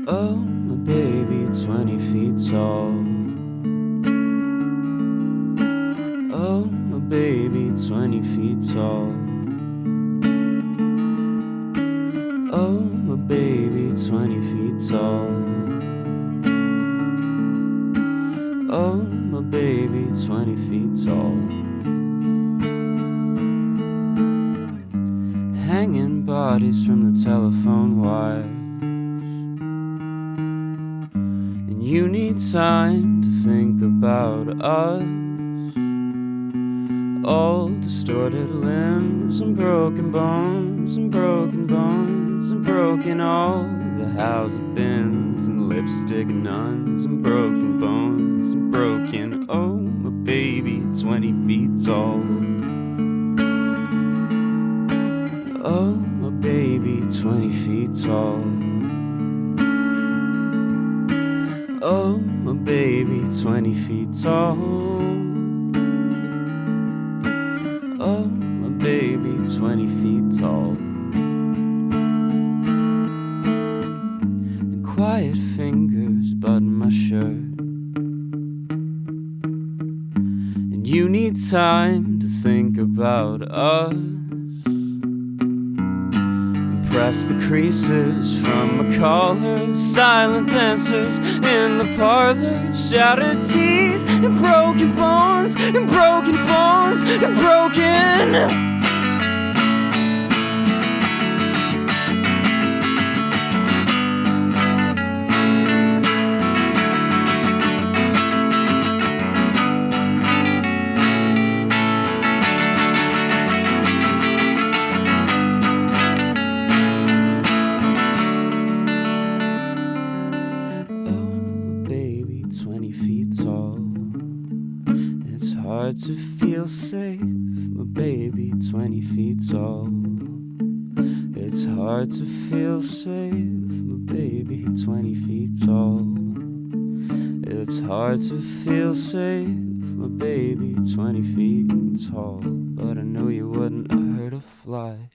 Oh, my baby, 20 feet tall. Oh, my baby, 20 feet tall. Oh, my baby, 20 feet tall. Oh, my baby, 20 feet tall. Hanging bodies from the telephone wires. And you need time to think about us. All distorted limbs and broken bones and broken bones and broken all the house bins and lipstick nuns and broken bones and broken. Oh, my baby, 20 feet tall. Oh, my baby, 20 feet tall. Oh, my baby, 20 feet tall. Oh, my baby, 20 feet tall. And quiet fingers button my shirt. And you need time to think about us. Press the creases from my collar. Silent dancers in the parlor. Shattered teeth and broken bones and broken bones and broken. It's hard to feel safe, my baby, 20 feet tall. It's hard to feel safe, my baby, 20 feet tall. It's hard to feel safe, my baby, 20 feet tall. But I know you wouldn't hurt a fly.